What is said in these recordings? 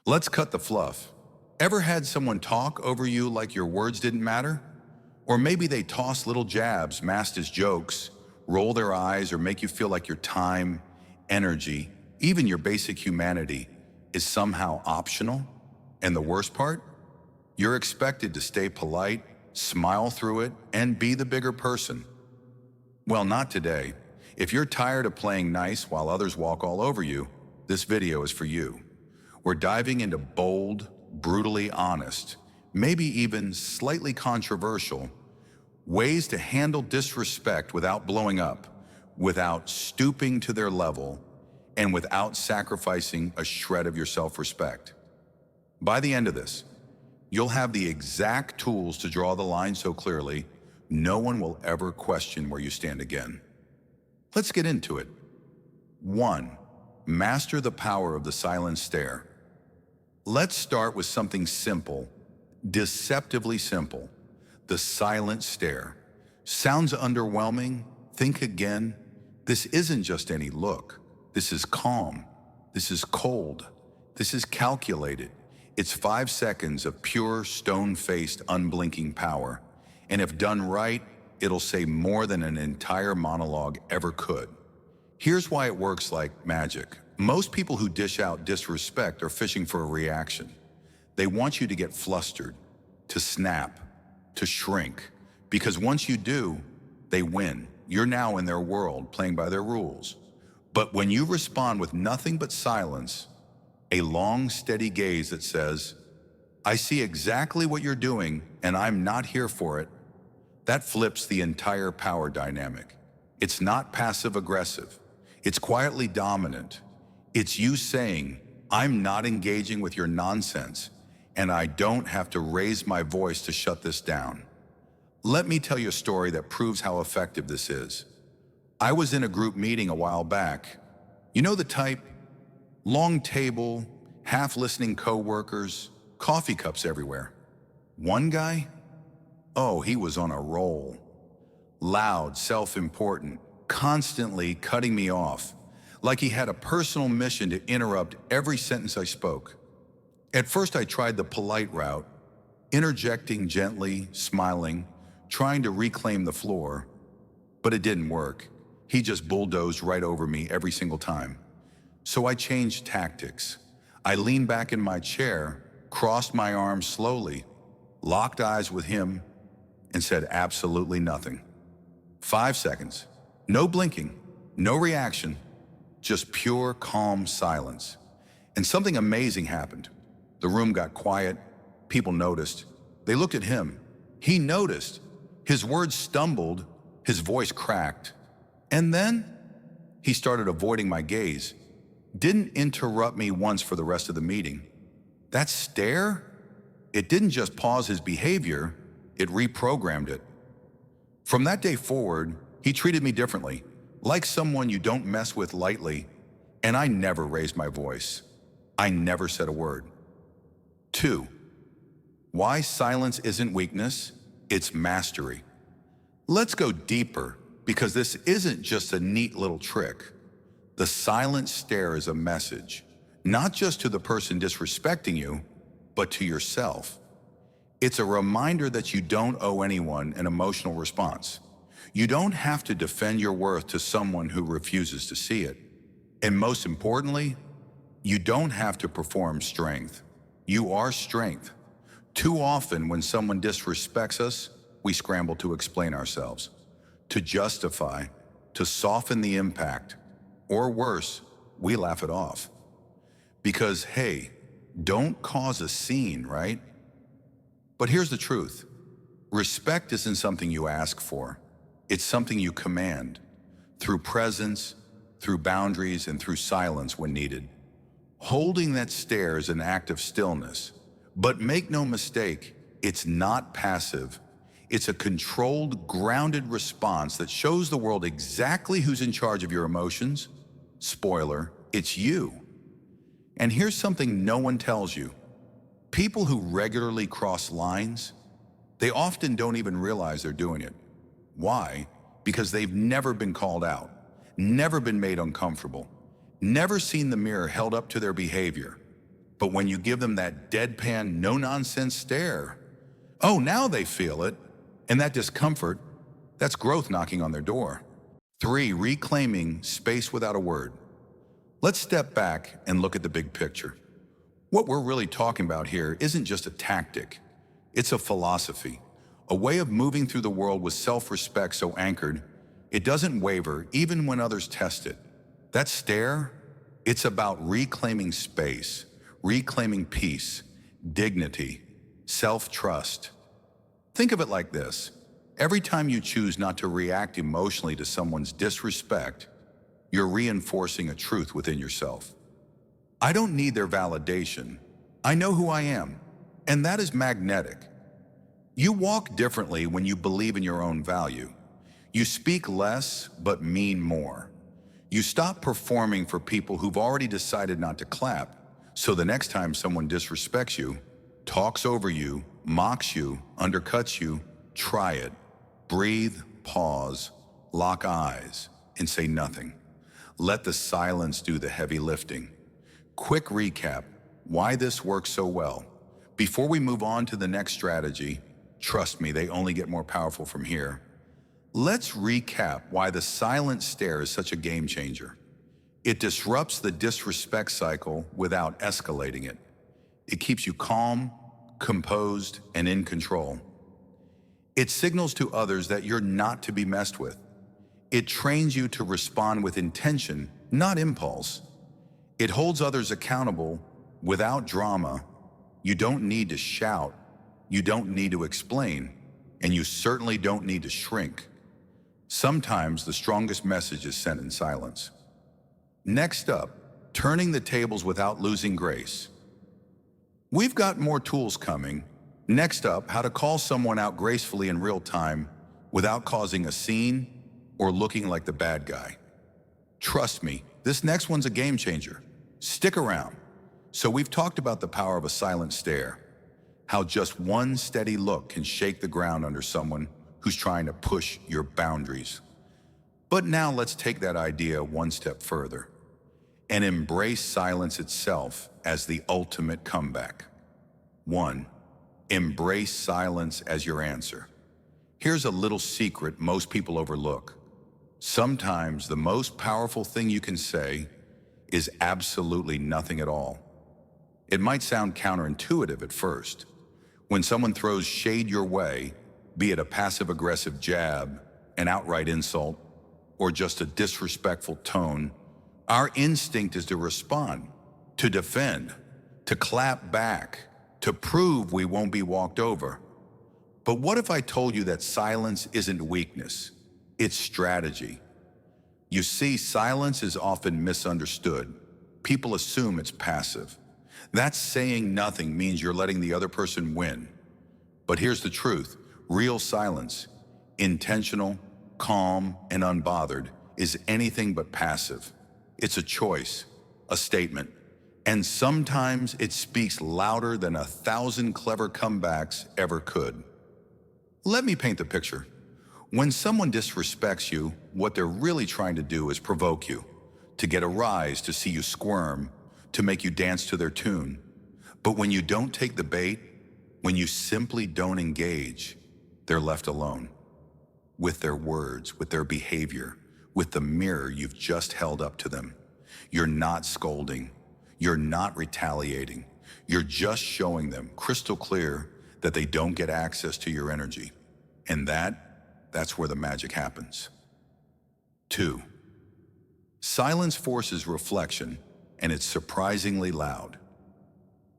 Let's cut the fluff. Ever had someone talk over you like your words didn't matter? Or maybe they toss little jabs masked as jokes, roll their eyes, or make you feel like your time, energy, even your basic humanity is somehow optional? And the worst part? You're expected to stay polite, smile through it, and be the bigger person. Well, not today. If you're tired of playing nice while others walk all over you, this video is for you. We're diving into bold, brutally honest, maybe even slightly controversial, ways to handle disrespect without blowing up, without stooping to their level, and without sacrificing a shred of your self-respect. By the end of this, you'll have the exact tools to draw the line so clearly, no one will ever question where you stand again. Let's get into it. 1. Master the power of the silent stare. Let's start with something simple, deceptively simple. The silent stare. Sounds underwhelming? Think again. This isn't just any look. This is calm. This is cold. This is calculated. It's 5 seconds of pure, stone-faced, unblinking power. And if done right, it'll say more than an entire monologue ever could. Here's why it works like magic. Most people who dish out disrespect are fishing for a reaction. They want you to get flustered, to snap, to shrink. Because once you do, they win. You're now in their world, playing by their rules. But when you respond with nothing but silence, a long, steady gaze that says, "I see exactly what you're doing, and I'm not here for it," that flips the entire power dynamic. It's not passive-aggressive. It's quietly dominant. It's you saying, "I'm not engaging with your nonsense, and I don't have to raise my voice to shut this down." Let me tell you a story that proves how effective this is. I was in a group meeting a while back. You know the type? Long table, half-listening coworkers, coffee cups everywhere. One guy? Oh, he was on a roll. Loud, self-important, constantly cutting me off, like he had a personal mission to interrupt every sentence I spoke. At first I tried the polite route, interjecting gently, smiling, trying to reclaim the floor, but it didn't work. He just bulldozed right over me every single time. So I changed tactics. I leaned back in my chair, crossed my arms slowly, locked eyes with him, and said absolutely nothing. 5 seconds. No blinking, no reaction, just pure, calm silence. And something amazing happened. The room got quiet. People noticed. They looked at him. He noticed. His words stumbled. His voice cracked. And then he started avoiding my gaze. Didn't interrupt me once for the rest of the meeting. That stare? It didn't just pause his behavior, it reprogrammed it. From that day forward, he treated me differently, like someone you don't mess with lightly, and I never raised my voice. I never said a word. 2. Why silence isn't weakness, it's mastery. Let's go deeper, because this isn't just a neat little trick. The silent stare is a message, not just to the person disrespecting you, but to yourself. It's a reminder that you don't owe anyone an emotional response. You don't have to defend your worth to someone who refuses to see it. And most importantly, you don't have to perform strength. You are strength. Too often when someone disrespects us, we scramble to explain ourselves, to justify, to soften the impact, or worse, we laugh it off. Because, hey, don't cause a scene, right? But here's the truth. Respect isn't something you ask for. It's something you command, through presence, through boundaries, and through silence when needed. Holding that stare is an act of stillness. But make no mistake, it's not passive. It's a controlled, grounded response that shows the world exactly who's in charge of your emotions. Spoiler, it's you. And here's something no one tells you. People who regularly cross lines, they often don't even realize they're doing it. Why? Because they've never been called out, never been made uncomfortable, never seen the mirror held up to their behavior. But when you give them that deadpan, no-nonsense stare, oh, now they feel it. And that discomfort, that's growth knocking on their door. 3, reclaiming space without a word. Let's step back and look at the big picture. What we're really talking about here isn't just a tactic. It's a philosophy, a way of moving through the world with self-respect so anchored, it doesn't waver even when others test it. That stare, it's about reclaiming space, reclaiming peace, dignity, self-trust. Think of it like this. Every time you choose not to react emotionally to someone's disrespect, you're reinforcing a truth within yourself. I don't need their validation. I know who I am, and that is magnetic. You walk differently when you believe in your own value. You speak less, but mean more. You stop performing for people who've already decided not to clap, so the next time someone disrespects you, talks over you, mocks you, undercuts you, try it. Breathe, pause, lock eyes, and say nothing. Let the silence do the heavy lifting. Quick recap, why this works so well. Before we move on to the next strategy, trust me, they only get more powerful from here. Let's recap why the silent stare is such a game changer. It disrupts the disrespect cycle without escalating it. It keeps you calm, composed, and in control. It signals to others that you're not to be messed with. It trains you to respond with intention, not impulse. It holds others accountable without drama. You don't need to shout, you don't need to explain, and you certainly don't need to shrink. Sometimes the strongest message is sent in silence. Next up, turning the tables without losing grace. We've got more tools coming. Next up, how to call someone out gracefully in real time without causing a scene or looking like the bad guy. Trust me, this next one's a game changer. Stick around. So we've talked about the power of a silent stare, how just one steady look can shake the ground under someone who's trying to push your boundaries. But now let's take that idea one step further and embrace silence itself as the ultimate comeback. 1. Embrace silence as your answer. Here's a little secret most people overlook. Sometimes the most powerful thing you can say is absolutely nothing at all. It might sound counterintuitive at first. When someone throws shade your way, be it a passive-aggressive jab, an outright insult, or just a disrespectful tone, our instinct is to respond, to defend, to clap back, to prove we won't be walked over. But what if I told you that silence isn't weakness, it's strategy? You see, silence is often misunderstood. People assume it's passive. That saying nothing means you're letting the other person win. But here's the truth. Real silence, intentional, calm, and unbothered, is anything but passive. It's a choice, a statement, and sometimes it speaks louder than 1,000 clever comebacks ever could. Let me paint the picture. When someone disrespects you, what they're really trying to do is provoke you, to get a rise, to see you squirm, to make you dance to their tune. But when you don't take the bait, when you simply don't engage, they're left alone. With their words, with their behavior, with the mirror you've just held up to them. You're not scolding. You're not retaliating. You're just showing them crystal clear that they don't get access to your energy. And that's where the magic happens. 2. Silence forces reflection, and it's surprisingly loud.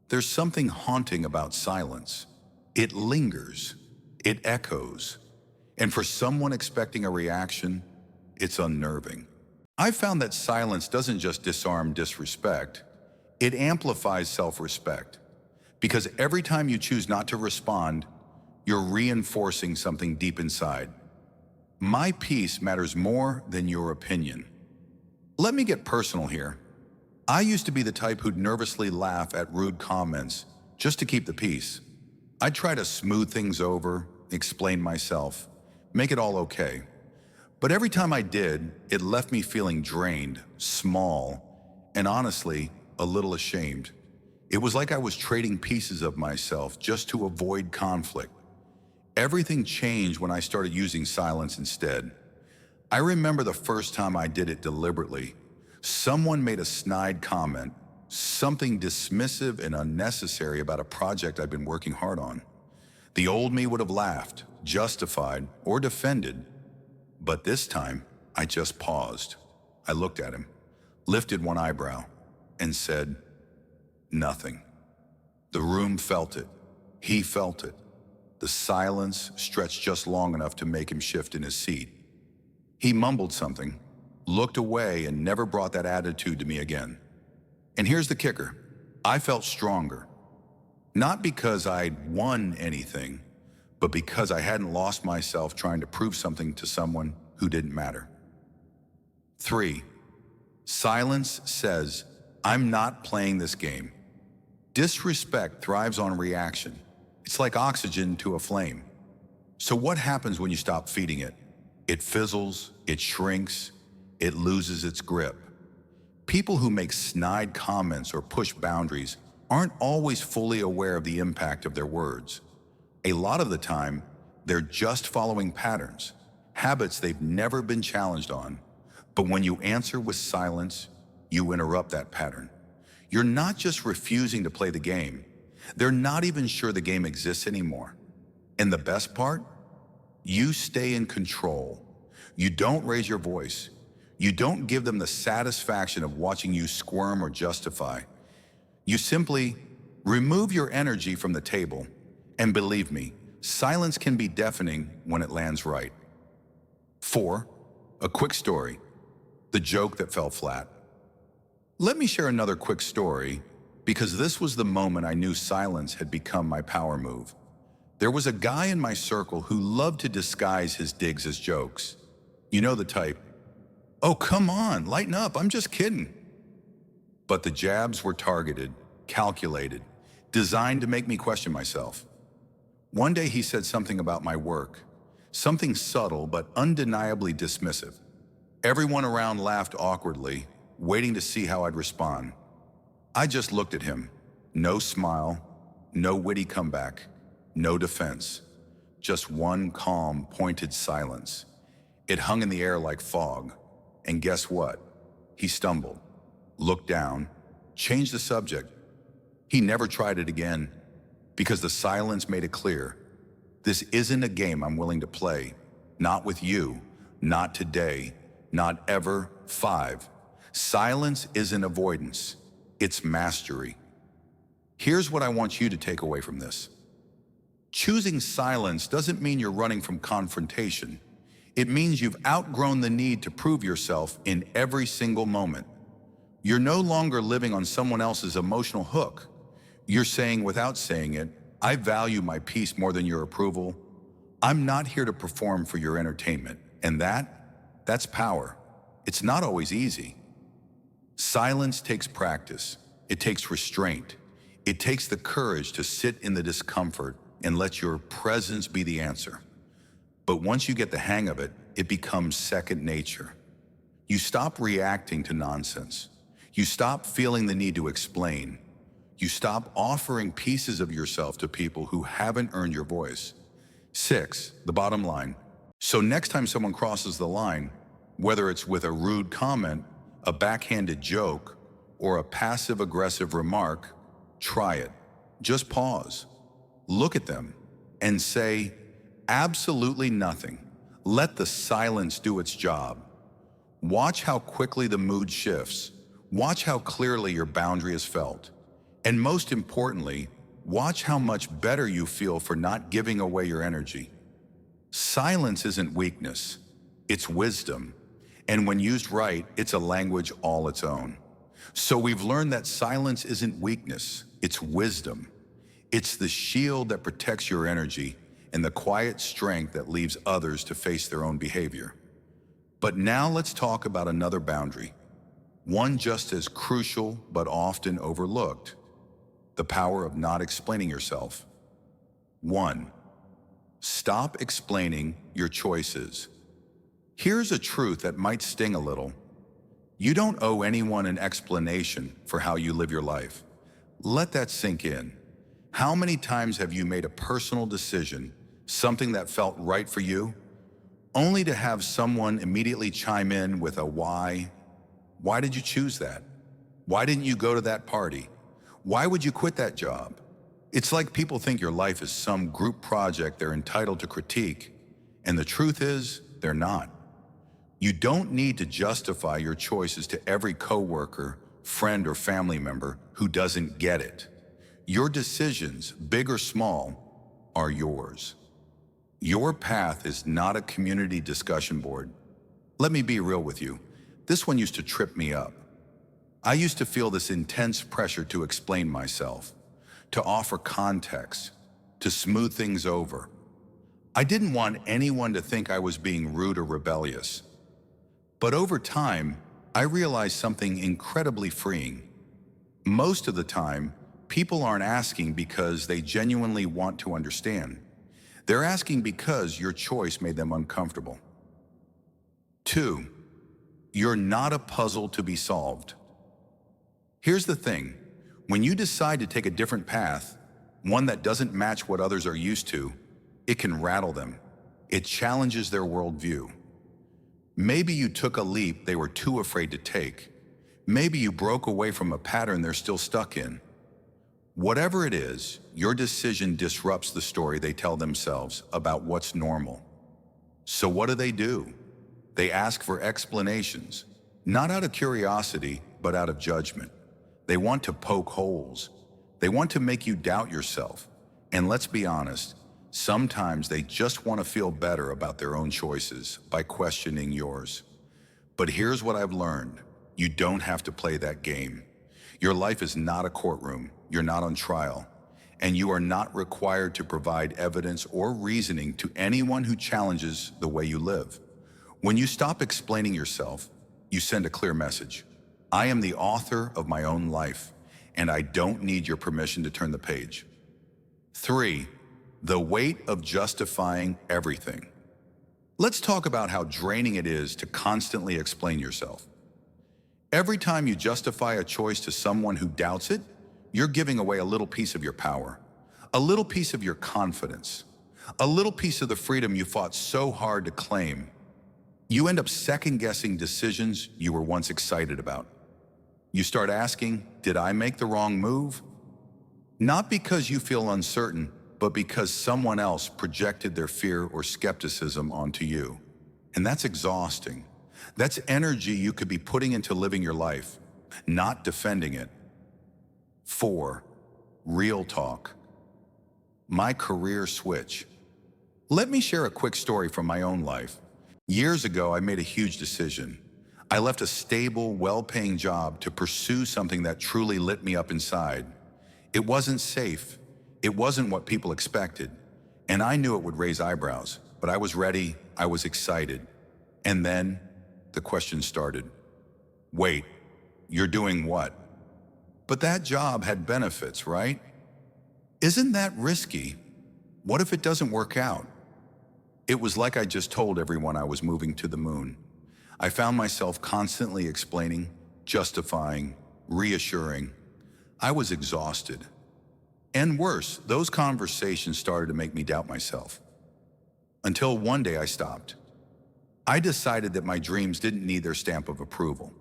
There's something haunting about silence. It lingers, it echoes, and for someone expecting a reaction, it's unnerving. I've found that silence doesn't just disarm disrespect, it amplifies self-respect. Because every time you choose not to respond, you're reinforcing something deep inside. My peace matters more than your opinion. Let me get personal here. I used to be the type who'd nervously laugh at rude comments just to keep the peace. I'd try to smooth things over, explain myself, make it all okay. But every time I did, it left me feeling drained, small, and honestly, a little ashamed. It was like I was trading pieces of myself just to avoid conflict. Everything changed when I started using silence instead. I remember the first time I did it deliberately. Someone made a snide comment, something dismissive and unnecessary about a project I'd been working hard on. The old me would have laughed, justified, or defended. But this time, I just paused. I looked at him, lifted one eyebrow, and said, nothing. The room felt it. He felt it. The silence stretched just long enough to make him shift in his seat. He mumbled something, looked away, and never brought that attitude to me again. And here's the kicker. I felt stronger. Not because I'd won anything, but because I hadn't lost myself trying to prove something to someone who didn't matter. 3. Silence says, I'm not playing this game. Disrespect thrives on reaction. It's like oxygen to a flame. So what happens when you stop feeding it? It fizzles, it shrinks, it loses its grip. People who make snide comments or push boundaries aren't always fully aware of the impact of their words. A lot of the time, they're just following patterns, habits they've never been challenged on. But when you answer with silence, you interrupt that pattern. You're not just refusing to play the game. They're not even sure the game exists anymore. And the best part? You stay in control. You don't raise your voice. You don't give them the satisfaction of watching you squirm or justify. You simply remove your energy from the table. And believe me, silence can be deafening when it lands right. 4. A quick story. The joke that fell flat. Let me share another quick story, because this was the moment I knew silence had become my power move. There was a guy in my circle who loved to disguise his digs as jokes. You know the type. Oh, come on, lighten up, I'm just kidding. But the jabs were targeted, calculated, designed to make me question myself. One day he said something about my work, something subtle but undeniably dismissive. Everyone around laughed awkwardly, waiting to see how I'd respond. I just looked at him. No smile, no witty comeback, no defense. Just one calm, pointed silence. It hung in the air like fog. And guess what? He stumbled, looked down, changed the subject. He never tried it again, because the silence made it clear. This isn't a game I'm willing to play. Not with you, not today, not ever. 5. Silence isn't avoidance, it's mastery. Here's what I want you to take away from this. Choosing silence doesn't mean you're running from confrontation. It means you've outgrown the need to prove yourself in every single moment. You're no longer living on someone else's emotional hook. You're saying without saying it, I value my peace more than your approval. I'm not here to perform for your entertainment. And that's power. It's not always easy. Silence takes practice. It takes restraint. It takes the courage to sit in the discomfort and let your presence be the answer. But once you get the hang of it, it becomes second nature. You stop reacting to nonsense. You stop feeling the need to explain. You stop offering pieces of yourself to people who haven't earned your voice. 6, the bottom line. So next time someone crosses the line, whether it's with a rude comment, a backhanded joke, or a passive-aggressive remark, try it. Just pause. Look at them and say, absolutely nothing. Let the silence do its job. Watch how quickly the mood shifts. Watch how clearly your boundary is felt. And most importantly, watch how much better you feel for not giving away your energy. Silence isn't weakness, it's wisdom. And when used right, it's a language all its own. So we've learned that silence isn't weakness, it's wisdom. It's the shield that protects your energy and the quiet strength that leaves others to face their own behavior. But now let's talk about another boundary, one just as crucial but often overlooked: the power of not explaining yourself. 1. Stop explaining your choices. Here's a truth that might sting a little. You don't owe anyone an explanation for how you live your life. Let that sink in. How many times have you made a personal decision, something that felt right for you, only to have someone immediately chime in with a why? Why did you choose that? Why didn't you go to that party? Why would you quit that job? It's like people think your life is some group project they're entitled to critique, and the truth is, they're not. You don't need to justify your choices to every coworker, friend, or family member who doesn't get it. Your decisions, big or small, are yours. Your path is not a community discussion board. Let me be real with you. This one used to trip me up. I used to feel this intense pressure to explain myself, to offer context, to smooth things over. I didn't want anyone to think I was being rude or rebellious. But over time, I realized something incredibly freeing. Most of the time, people aren't asking because they genuinely want to understand. They're asking because your choice made them uncomfortable. 2. You're not a puzzle to be solved. Here's the thing. When you decide to take a different path, one that doesn't match what others are used to, it can rattle them. It challenges their worldview. Maybe you took a leap they were too afraid to take. Maybe you broke away from a pattern they're still stuck in. Whatever it is, your decision disrupts the story they tell themselves about what's normal. So what do? They ask for explanations, not out of curiosity, but out of judgment. They want to poke holes. They want to make you doubt yourself. And let's be honest, sometimes they just want to feel better about their own choices by questioning yours. But here's what I've learned. You don't have to play that game. Your life is not a courtroom. You're not on trial. And you are not required to provide evidence or reasoning to anyone who challenges the way you live. When you stop explaining yourself, you send a clear message. I am the author of my own life, and I don't need your permission to turn the page. 3. The weight of justifying everything. Let's talk about how draining it is to constantly explain yourself. Every time you justify a choice to someone who doubts it, you're giving away a little piece of your power, a little piece of your confidence, a little piece of the freedom you fought so hard to claim. You end up second-guessing decisions you were once excited about. You start asking, did I make the wrong move? Not because you feel uncertain, but because someone else projected their fear or skepticism onto you. And that's exhausting. That's energy you could be putting into living your life, not defending it. 4. Real talk. My career switch. Let me share a quick story from my own life. Years ago, I made a huge decision. I left a stable, well-paying job to pursue something that truly lit me up inside. It wasn't safe. It wasn't what people expected. And I knew it would raise eyebrows, but I was ready. I was excited. And then the question started. Wait, you're doing what? But that job had benefits, right? Isn't that risky? What if it doesn't work out? It was like I just told everyone I was moving to the moon. I found myself constantly explaining, justifying, reassuring. I was exhausted. And worse, those conversations started to make me doubt myself. Until one day I stopped. I decided that my dreams didn't need their stamp of approval.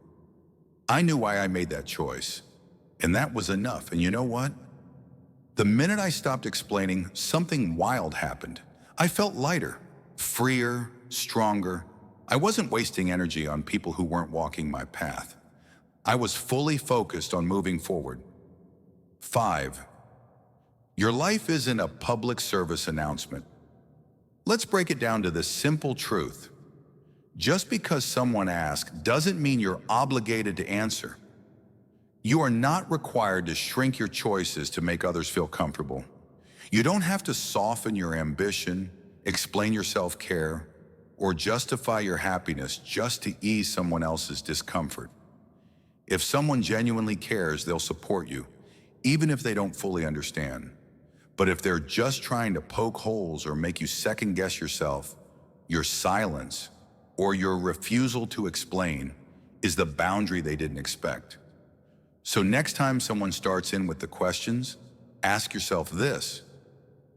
I knew why I made that choice, and that was enough. And you know what? The minute I stopped explaining, something wild happened. I felt lighter, freer, stronger. I wasn't wasting energy on people who weren't walking my path. I was fully focused on moving forward. 5. Your life isn't a public service announcement. Let's break it down to this simple truth. Just because someone asks doesn't mean you're obligated to answer. You are not required to shrink your choices to make others feel comfortable. You don't have to soften your ambition, explain your self-care, or justify your happiness just to ease someone else's discomfort. If someone genuinely cares, they'll support you, even if they don't fully understand. But if they're just trying to poke holes or make you second-guess yourself, your silence or your refusal to explain is the boundary they didn't expect. So next time someone starts in with the questions, ask yourself this: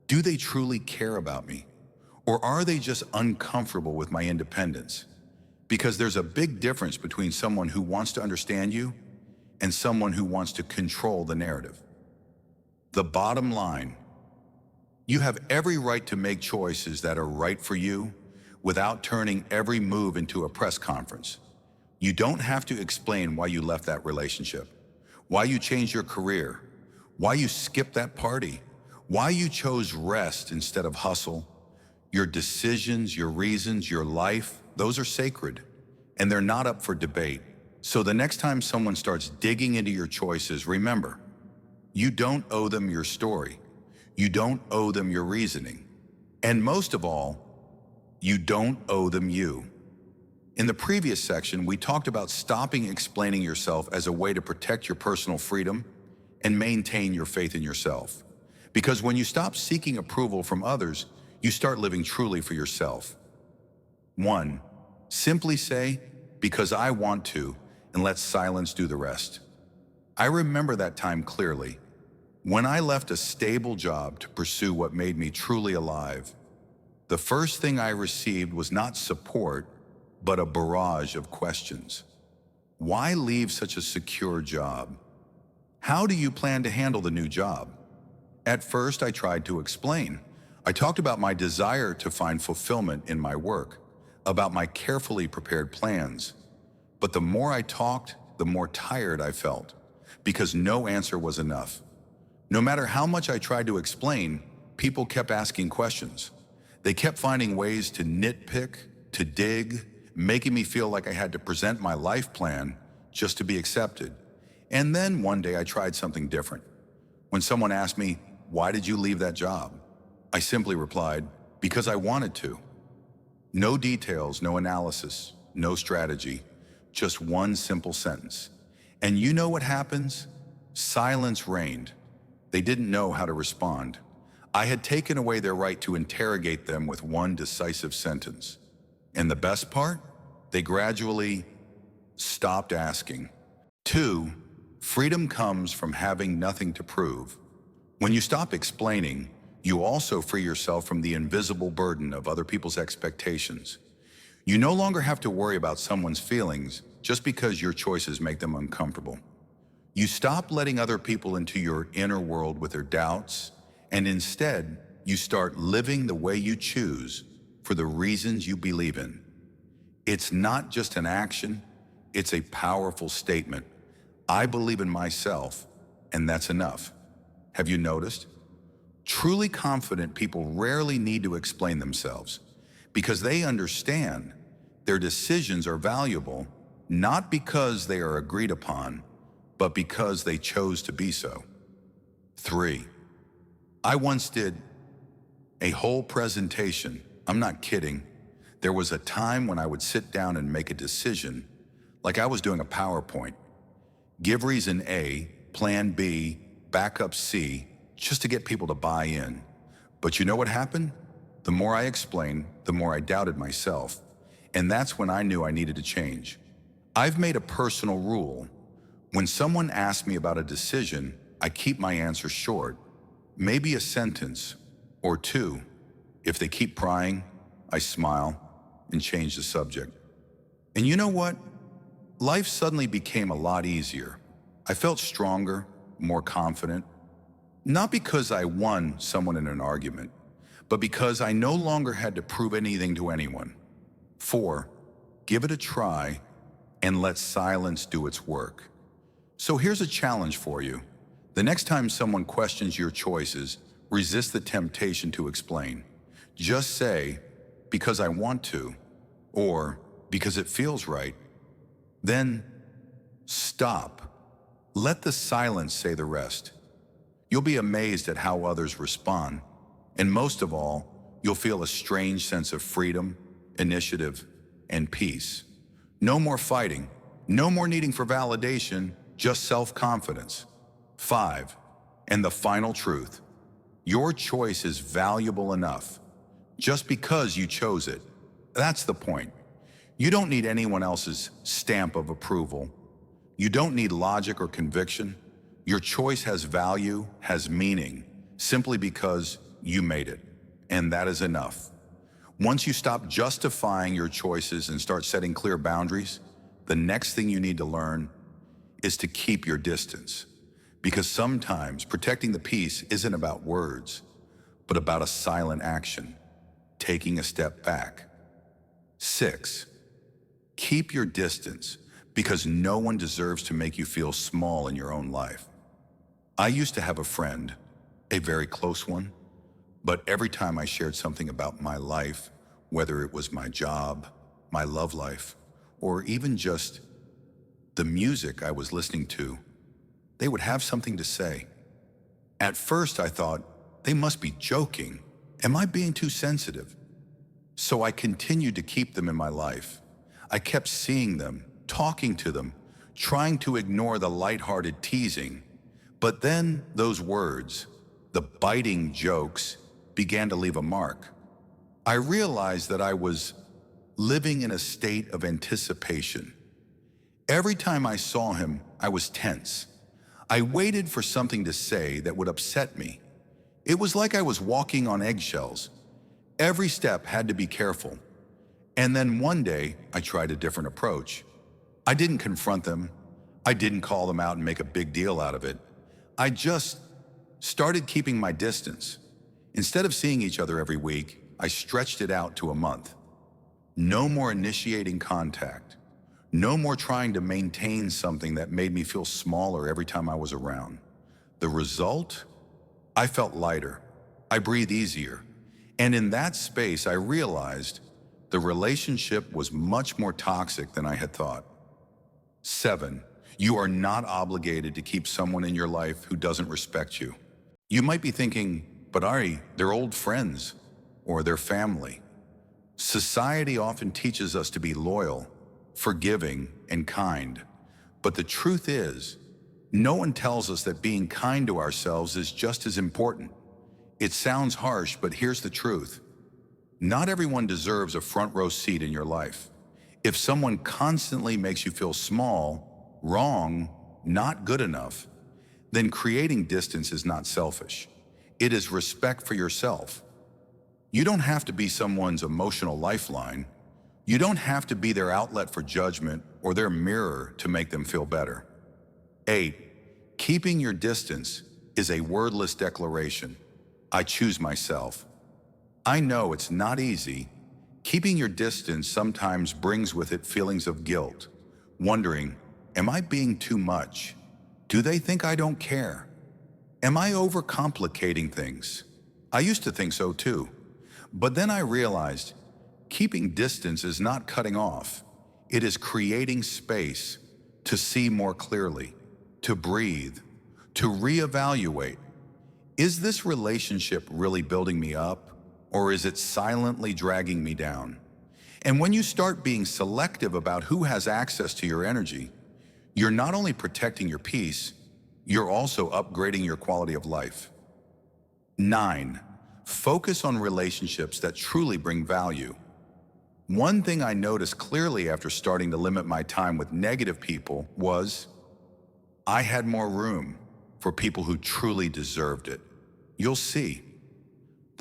do they truly care about me? Or are they just uncomfortable with my independence? Because there's a big difference between someone who wants to understand you and someone who wants to control the narrative. The bottom line: you have every right to make choices that are right for you without turning every move into a press conference. You don't have to explain why you left that relationship, why you changed your career, why you skipped that party, why you chose rest instead of hustle. Your decisions, your reasons, your life, those are sacred, and they're not up for debate. So the next time someone starts digging into your choices, remember, you don't owe them your story. You don't owe them your reasoning. And most of all, you don't owe them you. In the previous section, we talked about stopping explaining yourself as a way to protect your personal freedom and maintain your faith in yourself. Because when you stop seeking approval from others, you start living truly for yourself. 1. Simply say, "Because I want to," and let silence do the rest. I remember that time clearly. When I left a stable job to pursue what made me truly alive, the first thing I received was not support, but a barrage of questions. Why leave such a secure job? How do you plan to handle the new job? At first, I tried to explain. I talked about my desire to find fulfillment in my work, about my carefully prepared plans. But the more I talked, the more tired I felt, because no answer was enough. No matter how much I tried to explain, people kept asking questions. They kept finding ways to nitpick, to dig, making me feel like I had to present my life plan just to be accepted. And then one day I tried something different. When someone asked me, "Why did you leave that job?" I simply replied, "Because I wanted to." No details, no analysis, no strategy, just one simple sentence. And you know what happens? Silence reigned. They didn't know how to respond. I had taken away their right to interrogate them with one decisive sentence. And the best part? They gradually stopped asking. 2. Freedom comes from having nothing to prove. When you stop explaining, you also free yourself from the invisible burden of other people's expectations. You no longer have to worry about someone's feelings just because your choices make them uncomfortable. You stop letting other people into your inner world with their doubts, and instead, you start living the way you choose for the reasons you believe in. It's not just an action, it's a powerful statement. I believe in myself, and that's enough. Have you noticed? Truly confident people rarely need to explain themselves because they understand their decisions are valuable, not because they are agreed upon, but because they chose to be so. 3. I once did a whole presentation. I'm not kidding. There was a time when I would sit down and make a decision, like I was doing a PowerPoint. Give reason A, plan B, backup C, just to get people to buy in. But you know what happened? The more I explained, the more I doubted myself. And that's when I knew I needed to change. I've made a personal rule. When someone asks me about a decision, I keep my answer short. Maybe a sentence or two. If they keep prying, I smile and change the subject. And you know what? Life suddenly became a lot easier. I felt stronger, more confident. Not because I won someone in an argument, but because I no longer had to prove anything to anyone. 4. Give it a try and let silence do its work. So here's a challenge for you. The next time someone questions your choices, resist the temptation to explain. Just say, "Because I want to," or "Because it feels right." Then stop. Let the silence say the rest. You'll be amazed at how others respond. And most of all, you'll feel a strange sense of freedom, initiative, and peace. No more fighting, no more needing for validation, just self-confidence. 5. And the final truth. Your choice is valuable enough just because you chose it. That's the point. You don't need anyone else's stamp of approval. You don't need logic or conviction. Your choice has value, has meaning, simply because you made it. And that is enough. Once you stop justifying your choices and start setting clear boundaries, the next thing you need to learn is to keep your distance. Because sometimes protecting the peace isn't about words, but about a silent action, taking a step back. 6, keep your distance because no one deserves to make you feel small in your own life. I used to have a friend, a very close one, but every time I shared something about my life, whether it was my job, my love life, or even just the music I was listening to, they would have something to say. At first I thought, they must be joking. Am I being too sensitive? So I continued to keep them in my life. I kept seeing them, talking to them, trying to ignore the lighthearted teasing. But then those words, the biting jokes, began to leave a mark. I realized that I was living in a state of anticipation. Every time I saw him, I was tense. I waited for something to say that would upset me. It was like I was walking on eggshells. Every step had to be careful. And then one day, I tried a different approach. I didn't confront them. I didn't call them out and make a big deal out of it. I just started keeping my distance. Instead of seeing each other every week, I stretched it out to a month. No more initiating contact. No more trying to maintain something that made me feel smaller every time I was around. The result? I felt lighter. I breathed easier. And in that space, I realized the relationship was much more toxic than I had thought. 7, you are not obligated to keep someone in your life who doesn't respect you. You might be thinking, but Ari, they're old friends or they're family. Society often teaches us to be loyal, forgiving, and kind. But the truth is, no one tells us that being kind to ourselves is just as important. It sounds harsh, but here's the truth. Not everyone deserves a front row seat in your life. If someone constantly makes you feel small, wrong, not good enough, then creating distance is not selfish. It is respect for yourself. You don't have to be someone's emotional lifeline. You don't have to be their outlet for judgment or their mirror to make them feel better. 8, keeping your distance is a wordless declaration. I choose myself. I know it's not easy. Keeping your distance sometimes brings with it feelings of guilt, wondering, am I being too much? Do they think I don't care? Am I overcomplicating things? I used to think so too. But then I realized keeping distance is not cutting off. It is creating space to see more clearly, to breathe, to reevaluate. Is this relationship really building me up, or is it silently dragging me down? And when you start being selective about who has access to your energy, you're not only protecting your peace, you're also upgrading your quality of life. 9, focus on relationships that truly bring value. One thing I noticed clearly after starting to limit my time with negative people was I had more room for people who truly deserved it. You'll see.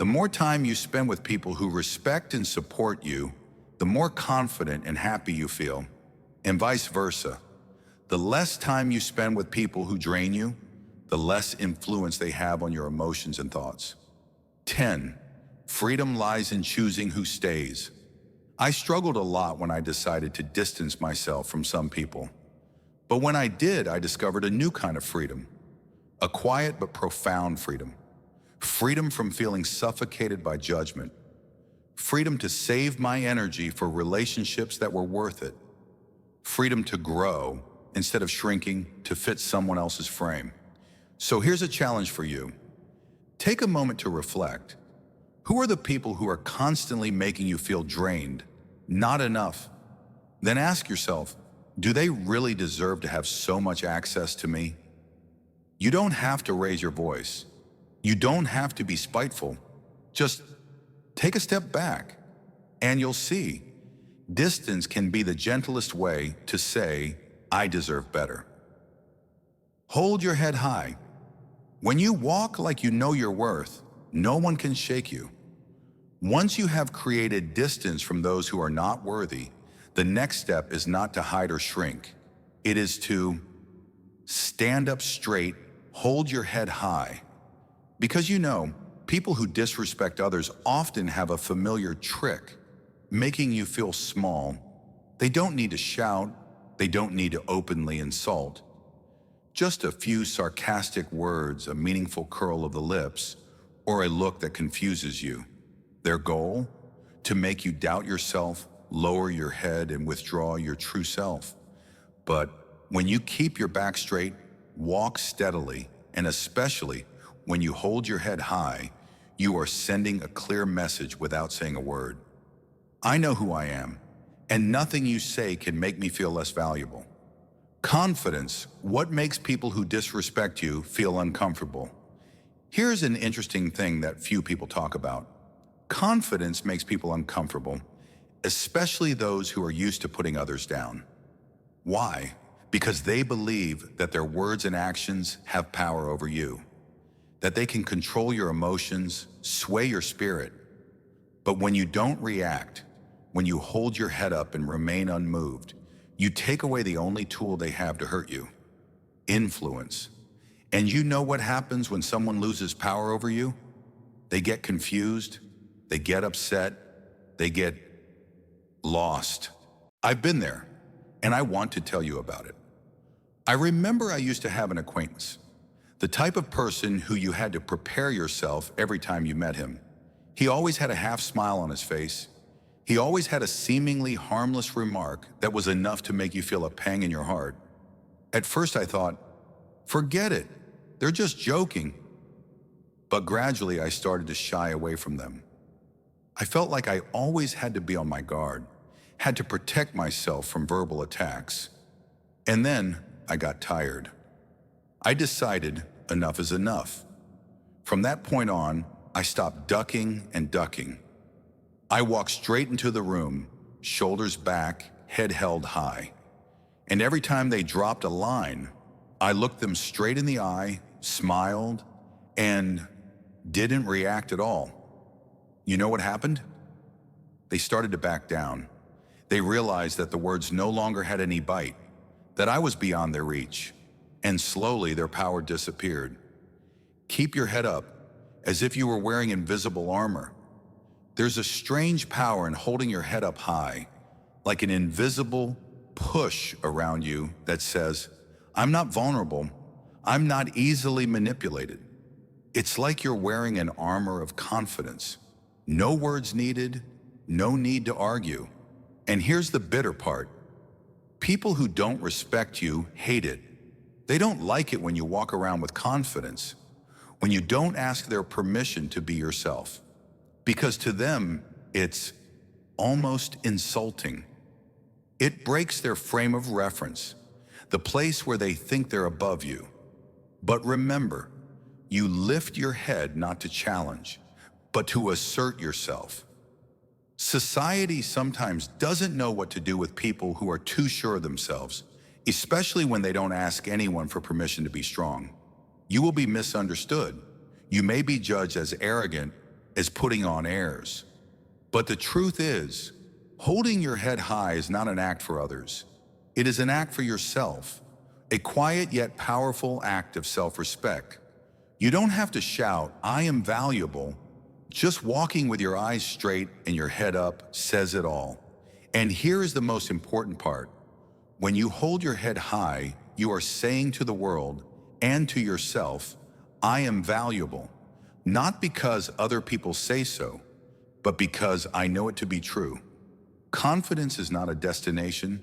The more time you spend with people who respect and support you, the more confident and happy you feel, and vice versa. The less time you spend with people who drain you, the less influence they have on your emotions and thoughts. 10, freedom lies in choosing who stays. I struggled a lot when I decided to distance myself from some people. But when I did, I discovered a new kind of freedom, a quiet but profound freedom. Freedom from feeling suffocated by judgment. Freedom to save my energy for relationships that were worth it. Freedom to grow instead of shrinking to fit someone else's frame. So here's a challenge for you. Take a moment to reflect. Who are the people who are constantly making you feel drained, not enough? Then ask yourself, do they really deserve to have so much access to me? You don't have to raise your voice. You don't have to be spiteful. Just take a step back, and you'll see. Distance can be the gentlest way to say, I deserve better. Hold your head high. When you walk like you know your worth, no one can shake you. Once you have created distance from those who are not worthy, the next step is not to hide or shrink. It is to stand up straight, hold your head high. Because people who disrespect others often have a familiar trick, making you feel small. They don't need to shout, they don't need to openly insult. Just a few sarcastic words, a meaningful curl of the lips, or a look that confuses you. Their goal? To make you doubt yourself, lower your head, and withdraw your true self. But when you keep your back straight, walk steadily, and especially when you hold your head high, you are sending a clear message without saying a word. I know who I am, and nothing you say can make me feel less valuable. Confidence, what makes people who disrespect you feel uncomfortable? Here's an interesting thing that few people talk about. Confidence makes people uncomfortable, especially those who are used to putting others down. Why? Because they believe that their words and actions have power over you, that they can control your emotions, sway your spirit. But when you don't react, when you hold your head up and remain unmoved, you take away the only tool they have to hurt you: influence. And you know what happens when someone loses power over you? They get confused, they get upset, they get lost. I've been there, and I want to tell you about it. I remember I used to have an acquaintance, the type of person who you had to prepare yourself every time you met him. He always had a half smile on his face. He always had a seemingly harmless remark that was enough to make you feel a pang in your heart. At first I thought, forget it, they're just joking. But gradually I started to shy away from them. I felt like I always had to be on my guard, had to protect myself from verbal attacks. And then I got tired. I decided enough is enough. From that point on, I stopped ducking and ducking. I walked straight into the room, shoulders back, head held high. And every time they dropped a line, I looked them straight in the eye, smiled, and didn't react at all. You know what happened? They started to back down. They realized that the words no longer had any bite, that I was beyond their reach, and slowly their power disappeared. Keep your head up, as if you were wearing invisible armor. There's a strange power in holding your head up high, like an invisible push around you that says, I'm not vulnerable, I'm not easily manipulated. It's like you're wearing an armor of confidence. No words needed, no need to argue. And here's the bitter part. People who don't respect you hate it. They don't like it when you walk around with confidence, when you don't ask their permission to be yourself. Because to them, it's almost insulting. It breaks their frame of reference, the place where they think they're above you. But remember, you lift your head not to challenge, but to assert yourself. Society sometimes doesn't know what to do with people who are too sure of themselves, especially when they don't ask anyone for permission to be strong. You will be misunderstood. You may be judged as arrogant, as putting on airs. But the truth is, holding your head high is not an act for others. It is an act for yourself, a quiet yet powerful act of self-respect. You don't have to shout, I am valuable. Just walking with your eyes straight and your head up says it all. And here is the most important part. When you hold your head high, you are saying to the world and to yourself, I am valuable. Not because other people say so, but because I know it to be true. Confidence is not a destination,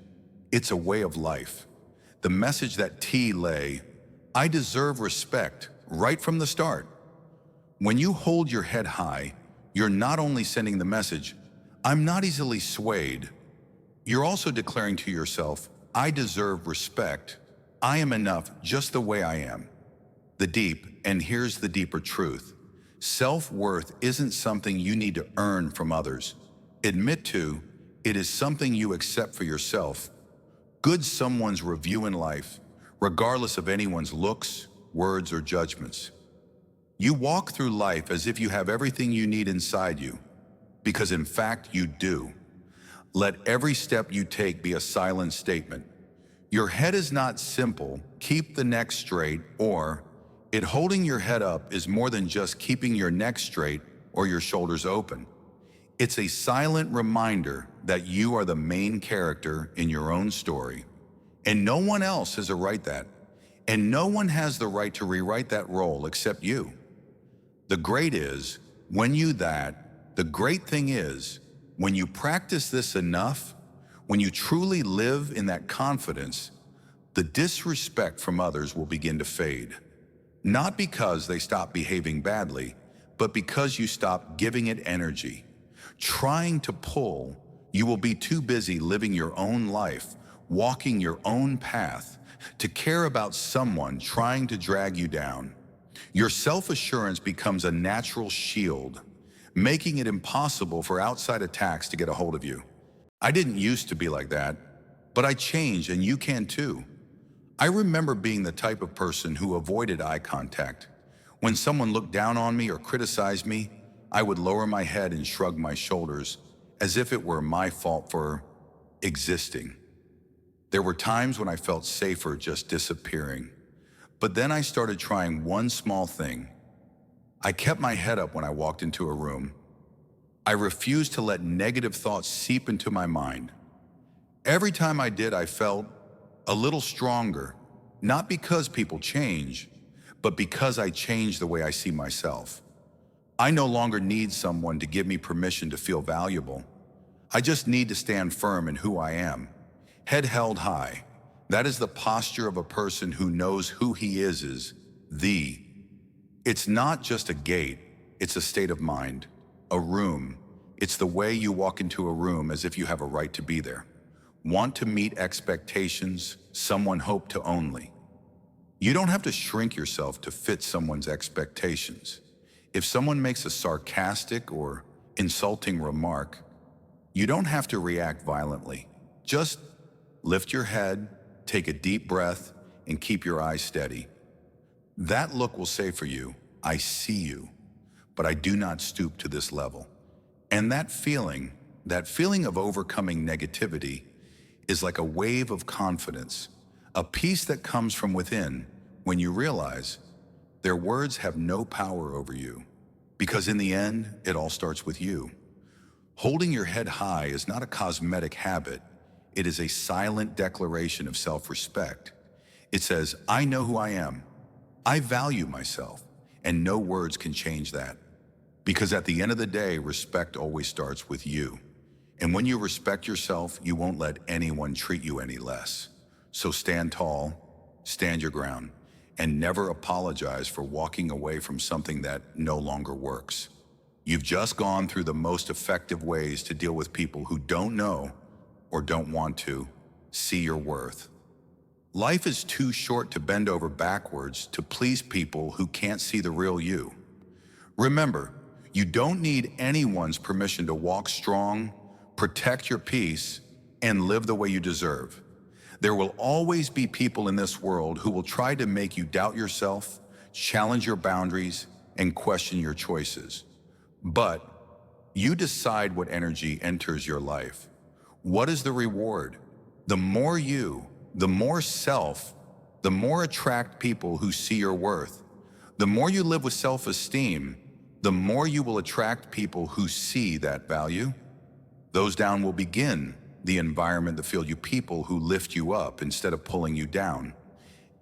it's a way of life. The message that T lay, I deserve respect, right from the start. When you hold your head high, you're not only sending the message, I'm not easily swayed. You're also declaring to yourself, I deserve respect. I am enough just the way I am. And here's the deeper truth. Self-worth isn't something you need to earn from others. Admit to, it is something you accept for yourself. Good someone's review in life, regardless of anyone's looks, words, or judgments. You walk through life as if you have everything you need inside you, because in fact you do. Let every step you take be a silent statement. Your head is not simple, keep the neck straight, or it holding your head up is more than just keeping your neck straight or your shoulders open. It's a silent reminder that you are the main character in your own story, and no one else has a right that, and no one has the right to rewrite that role except you. The great thing is, when you practice this enough, when you truly live in that confidence, the disrespect from others will begin to fade. Not because they stop behaving badly, but because you stop giving it energy. Trying to pull, you will be too busy living your own life, walking your own path, to care about someone trying to drag you down. Your self-assurance becomes a natural shield, making it impossible for outside attacks to get a hold of you. I didn't used to be like that, but I changed, and you can too. I remember being the type of person who avoided eye contact. When someone looked down on me or criticized me, I would lower my head and shrug my shoulders as if it were my fault for existing. There were times when I felt safer just disappearing. But then I started trying one small thing. I kept my head up when I walked into a room. I refused to let negative thoughts seep into my mind. Every time I did, I felt a little stronger, not because people change, but because I changed the way I see myself. I no longer need someone to give me permission to feel valuable. I just need to stand firm in who I am. Head held high. That is the posture of a person who knows who he is the. It's not just a gate, it's a state of mind, a room. It's the way you walk into a room as if you have a right to be there. Want to meet expectations someone hoped to only. You don't have to shrink yourself to fit someone's expectations. If someone makes a sarcastic or insulting remark, you don't have to react violently. Just lift your head, take a deep breath, and keep your eyes steady. That look will say for you, I see you, but I do not stoop to this level. And that feeling of overcoming negativity is like a wave of confidence, a peace that comes from within when you realize their words have no power over you, because in the end, it all starts with you. Holding your head high is not a cosmetic habit. It is a silent declaration of self-respect. It says, I know who I am. I value myself, and no words can change that. Because at the end of the day, respect always starts with you. And when you respect yourself, you won't let anyone treat you any less. So stand tall, stand your ground, and never apologize for walking away from something that no longer works. You've just gone through the most effective ways to deal with people who don't know or don't want to see your worth. Life is too short to bend over backwards to please people who can't see the real you. Remember, you don't need anyone's permission to walk strong, protect your peace, and live the way you deserve. There will always be people in this world who will try to make you doubt yourself, challenge your boundaries, and question your choices. But you decide what energy enters your life. What is the reward? The more you, the more self, the more attract people who see your worth. The more you live with self-esteem, the more you will attract people who see that value. Those down will begin the environment to feel you people who lift you up instead of pulling you down.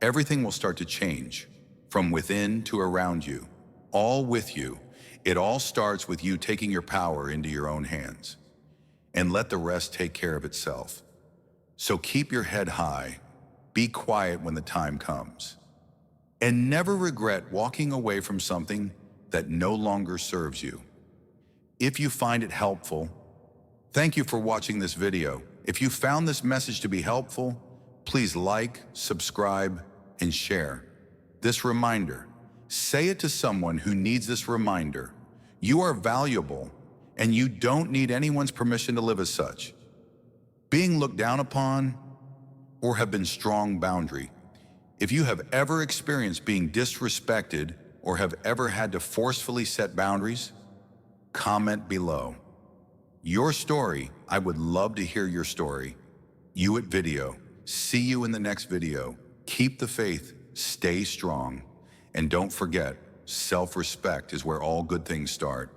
Everything will start to change, from within to around you, all with you. It all starts with you taking your power into your own hands, and let the rest take care of itself. So keep your head high, be quiet when the time comes, and never regret walking away from something that no longer serves you. If you find it helpful, thank you for watching this video. If you found this message to be helpful, please like, subscribe, and share. This reminder, say it to someone who needs this reminder. You are valuable, and you don't need anyone's permission to live as such. Being looked down upon or have been strong boundary. If you have ever experienced being disrespected or have ever had to forcefully set boundaries, comment below. Your story, I would love to hear your story. You at video. See you in the next video. Keep the faith, stay strong, and don't forget, self-respect is where all good things start.